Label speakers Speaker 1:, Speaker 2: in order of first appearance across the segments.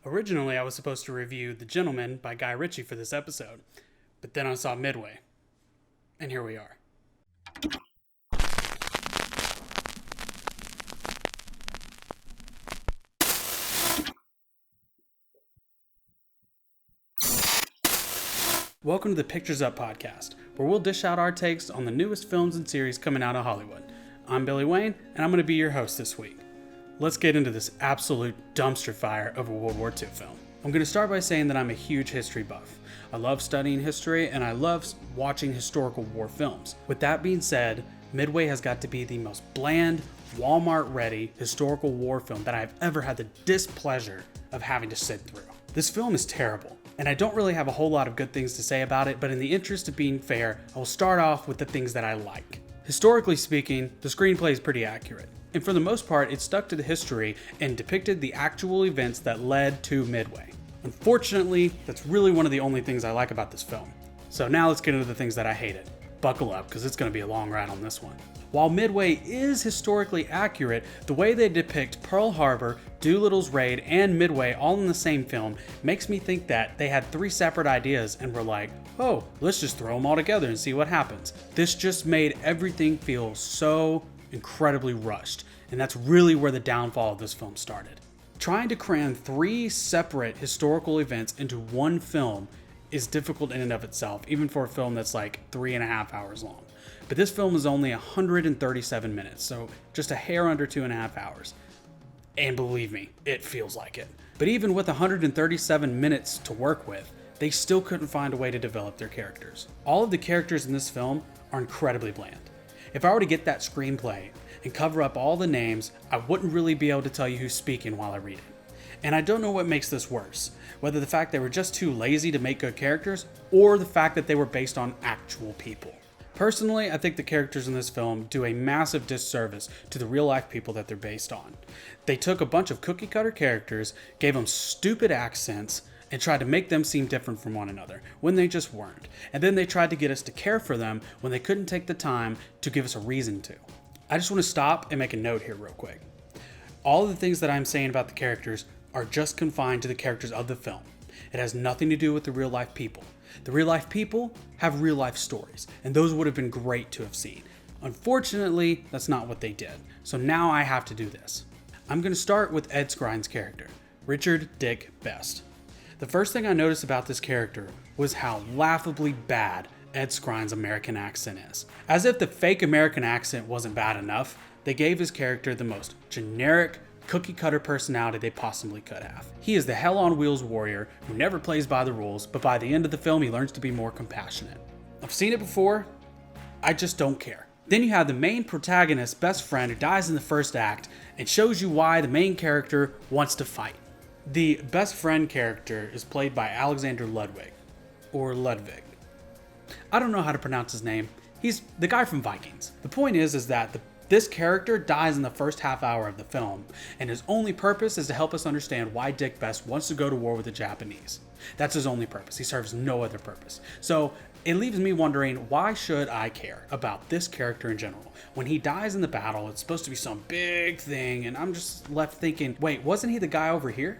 Speaker 1: Originally, I was supposed to review The Gentleman by Guy Ritchie for this episode, but then I saw Midway, and here we are. Welcome to the Pictures Up podcast, where we'll dish out our takes on the newest films and series coming out of Hollywood. I'm Billy Wayne, and I'm going to be your host this week. Let's get into this absolute dumpster fire of a World War II film. I'm going to start by saying that I'm a huge history buff. I love studying history, and I love watching historical war films. With that being said, Midway has got to be the most bland, Walmart-ready historical war film that I've ever had the displeasure of having to sit through. This film is terrible, and I don't really have a whole lot of good things to say about it, but in the interest of being fair, I will start off with the things that I like. Historically speaking, the screenplay is pretty accurate, and for the most part, it stuck to the history and depicted the actual events that led to Midway. Unfortunately, that's really one of the only things I like about this film. So now let's get into the things that I hated. Buckle up, because it's going to be a long ride on this one. While Midway is historically accurate, the way they depict Pearl Harbor, Doolittle's raid, and Midway all in the same film makes me think that they had three separate ideas and were like, oh, let's just throw them all together and see what happens. This just made everything feel so incredibly rushed, and that's really where the downfall of this film started. Trying to cram three separate historical events into one film is difficult in and of itself, even for a film that's like 3.5 hours long. But this film is only 137 minutes, so just a hair under 2.5 hours. And believe me, it feels like it. But even with 137 minutes to work with, they still couldn't find a way to develop their characters. All of the characters in this film are incredibly bland. If I were to get that screenplay and cover up all the names, I wouldn't really be able to tell you who's speaking while I read it. And I don't know what makes this worse, whether the fact they were just too lazy to make good characters, or the fact that they were based on actual people. Personally, I think the characters in this film do a massive disservice to the real life people that they're based on. They took a bunch of cookie cutter characters, gave them stupid accents, and tried to make them seem different from one another, when they just weren't. And then they tried to get us to care for them when they couldn't take the time to give us a reason to. I just want to stop and make a note here real quick. All of the things that I'm saying about the characters are just confined to the characters of the film. It has nothing to do with the real life people. The real life people have real life stories, and those would have been great to have seen. Unfortunately, that's not what they did. So now I have to do this. I'm going to start with Ed Skrine's character, Richard Dick Best. The first thing I noticed about this character was how laughably bad Ed Skrine's American accent is. As if the fake American accent wasn't bad enough, they gave his character the most generic, cookie-cutter personality they possibly could have. He is the hell-on-wheels warrior who never plays by the rules, but by the end of the film he learns to be more compassionate. I've seen it before, I just don't care. Then you have the main protagonist's best friend who dies in the first act and shows you why the main character wants to fight. The best friend character is played by Alexander Ludwig, or Ludwig. I don't know how to pronounce his name. He's the guy from Vikings. The point is that this character dies in the first half hour of the film, and his only purpose is to help us understand why Dick Best wants to go to war with the Japanese. That's his only purpose. He serves no other purpose. So it leaves me wondering, why should I care about this character in general? When he dies in the battle, it's supposed to be some big thing, and I'm just left thinking, wait, wasn't he the guy over here?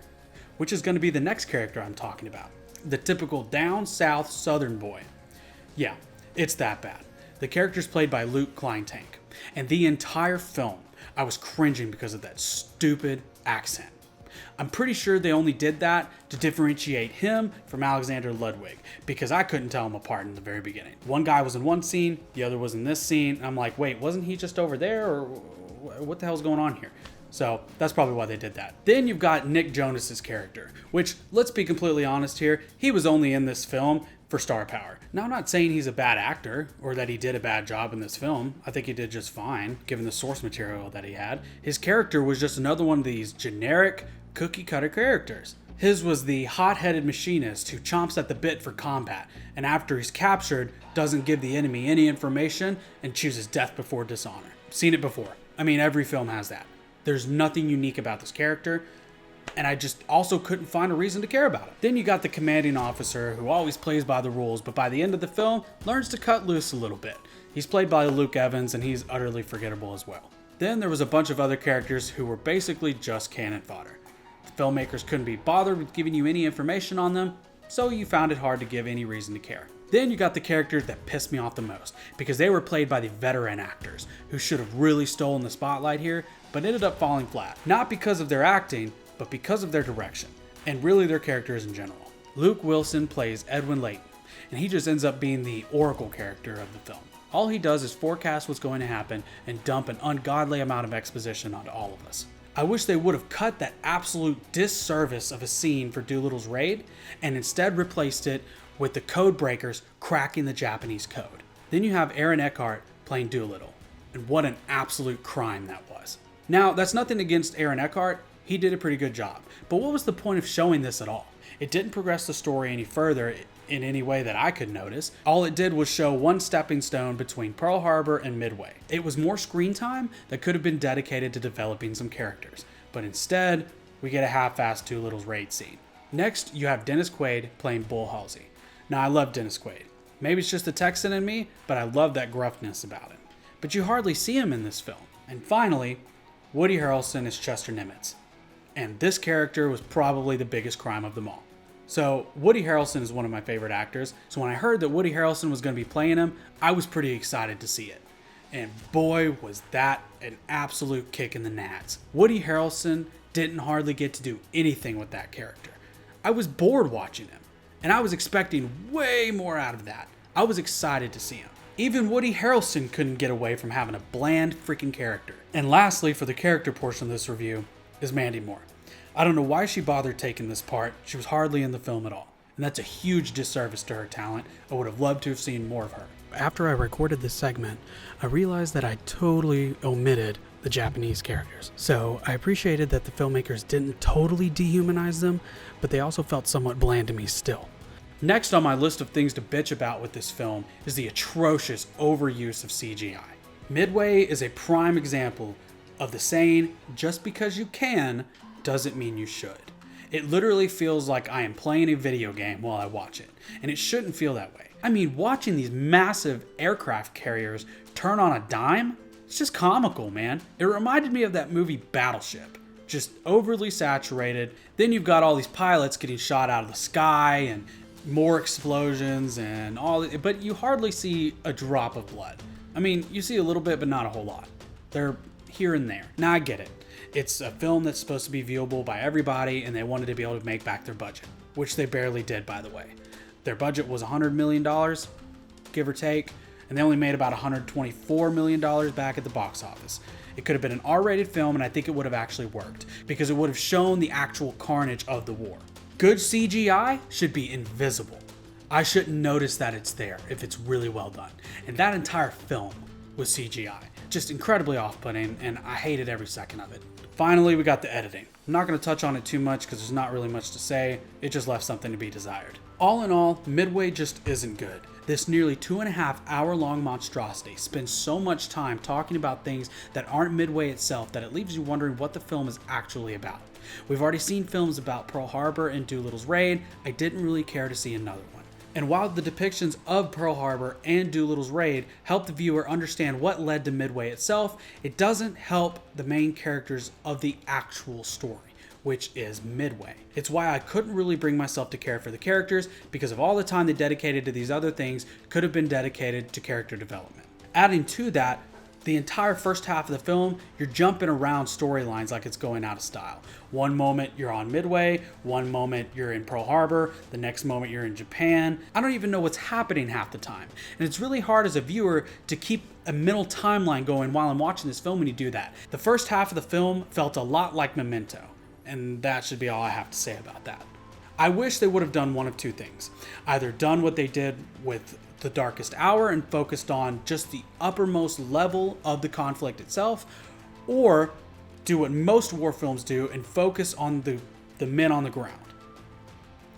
Speaker 1: Which is going to be the next character I'm talking about. The typical down south southern boy. Yeah, it's that bad. The character's played by Luke Kleintank, and the entire film, I was cringing because of that stupid accent. I'm pretty sure they only did that to differentiate him from Alexander Ludwig, because I couldn't tell them apart in the very beginning. One guy was in one scene, the other was in this scene. I'm like, wait, wasn't he just over there, or what the hell's going on here? So that's probably why they did that. Then you've got Nick Jonas's character, which, let's be completely honest here, he was only in this film for star power. Now, I'm not saying he's a bad actor or that he did a bad job in this film. I think he did just fine, given the source material that he had. His character was just another one of these generic cookie-cutter characters. His was the hot-headed machinist who chomps at the bit for combat, and after he's captured, doesn't give the enemy any information and chooses death before dishonor. Seen it before. I mean, every film has that. There's nothing unique about this character, and I just also couldn't find a reason to care about it. Then you got the commanding officer who always plays by the rules, but by the end of the film, learns to cut loose a little bit. He's played by Luke Evans, and he's utterly forgettable as well. Then there was a bunch of other characters who were basically just cannon fodder. The filmmakers couldn't be bothered with giving you any information on them, so you found it hard to give any reason to care. Then you got the characters that pissed me off the most, because they were played by the veteran actors, who should have really stolen the spotlight here, but ended up falling flat. Not because of their acting, but because of their direction, and really their characters in general. Luke Wilson plays Edwin Layton, and he just ends up being the oracle character of the film. All he does is forecast what's going to happen and dump an ungodly amount of exposition onto all of us. I wish they would have cut that absolute disservice of a scene for Doolittle's raid and instead replaced it with the code breakers cracking the Japanese code. Then you have Aaron Eckhart playing Doolittle, and what an absolute crime that was. Now, that's nothing against Aaron Eckhart, he did a pretty good job, but what was the point of showing this at all? It didn't progress the story any further in any way that I could notice. All it did was show one stepping stone between Pearl Harbor and Midway. It was more screen time that could have been dedicated to developing some characters, but instead, we get a half-assed Doolittle's raid scene. Next, you have Dennis Quaid playing Bull Halsey. Now, I love Dennis Quaid. Maybe it's just the Texan in me, but I love that gruffness about him. But you hardly see him in this film. And finally, Woody Harrelson is Chester Nimitz. And this character was probably the biggest crime of them all. So Woody Harrelson is one of my favorite actors, so when I heard that Woody Harrelson was going to be playing him, I was pretty excited to see it. And boy, was that an absolute kick in the nads. Woody Harrelson didn't hardly get to do anything with that character. I was bored watching him, and I was expecting way more out of that. I was excited to see him. Even Woody Harrelson couldn't get away from having a bland freaking character. And lastly, for the character portion of this review, is Mandy Moore. I don't know why she bothered taking this part. She was hardly in the film at all. And that's a huge disservice to her talent. I would have loved to have seen more of her. After I recorded this segment, I realized that I totally omitted the Japanese characters. So I appreciated that the filmmakers didn't totally dehumanize them, but they also felt somewhat bland to me still. Next on my list of things to bitch about with this film is the atrocious overuse of CGI. Midway is a prime example of the saying, just because you can, doesn't mean you should. It literally feels like I am playing a video game while I watch it, and it shouldn't feel that way. I mean, watching these massive aircraft carriers turn on a dime, it's just comical, man. It reminded me of that movie Battleship, just overly saturated. Then you've got all these pilots getting shot out of the sky and more explosions and all, but you hardly see a drop of blood. I mean, you see a little bit, but not a whole lot. They're here and there. Now I get it. It's a film that's supposed to be viewable by everybody, and they wanted to be able to make back their budget, which they barely did, by the way. Their budget was $100 million, give or take, and they only made about $124 million back at the box office. It could have been an R-rated film, and I think it would have actually worked, because it would have shown the actual carnage of the war. Good CGI should be invisible. I shouldn't notice that it's there if it's really well done. And that entire film was CGI. Just incredibly off-putting, and I hated every second of it. Finally, we got the editing. I'm not going to touch on it too much because there's not really much to say. It just left something to be desired. All in all, Midway just isn't good. This nearly 2.5 hour long monstrosity spends so much time talking about things that aren't Midway itself that it leaves you wondering what the film is actually about. We've already seen films about Pearl Harbor and Doolittle's raid. I didn't really care to see another one. And while the depictions of Pearl Harbor and Doolittle's raid help the viewer understand what led to Midway itself, it doesn't help the main characters of the actual story, which is Midway. It's why I couldn't really bring myself to care for the characters, because of all the time they dedicated to these other things could have been dedicated to character development. Adding to that, the entire first half of the film, you're jumping around storylines like it's going out of style. One moment you're on Midway, one moment you're in Pearl Harbor, the next moment you're in Japan. I don't even know what's happening half the time. And it's really hard as a viewer to keep a mental timeline going while I'm watching this film when you do that. The first half of the film felt a lot like Memento, and that should be all I have to say about that. I wish they would have done one of two things. Either done what they did with The Darkest Hour and focused on just the uppermost level of the conflict itself, or do what most war films do and focus on the men on the ground.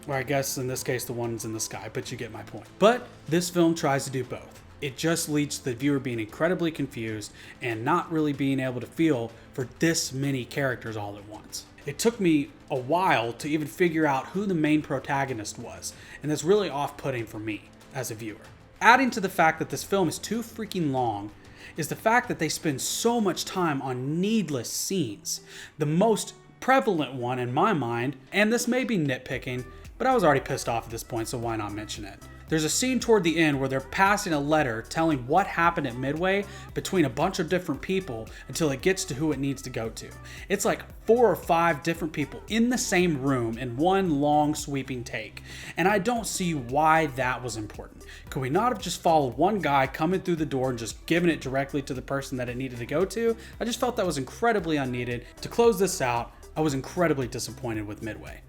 Speaker 1: Or I guess in this case the ones in the sky, but you get my point. But this film tries to do both. It just leads to the viewer being incredibly confused and not really being able to feel for this many characters all at once. It took me a while to even figure out who the main protagonist was, and that's really off-putting for me as a viewer. Adding to the fact that this film is too freaking long is the fact that they spend so much time on needless scenes. The most prevalent one in my mind, and this may be nitpicking, but I was already pissed off at this point, so why not mention it? There's a scene toward the end where they're passing a letter telling what happened at Midway between a bunch of different people until it gets to who it needs to go to. It's like 4 or 5 different people in the same room in one long sweeping take, and I don't see why that was important. Could we not have just followed one guy coming through the door and just given it directly to the person that it needed to go to? I just felt that was incredibly unneeded. To close this out, I was incredibly disappointed with Midway.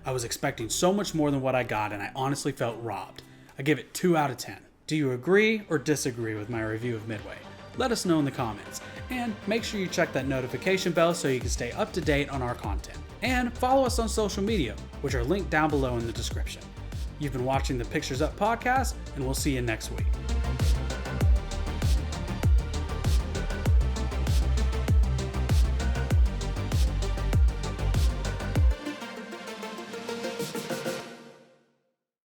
Speaker 1: I was expecting so much more than what I got, and I honestly felt robbed. I give it 2 out of 10. Do you agree or disagree with my review of Midway? Let us know in the comments. And make sure you check that notification bell so you can stay up to date on our content. And follow us on social media, which are linked down below in the description. You've been watching the Pictures Up podcast, and we'll see you next week.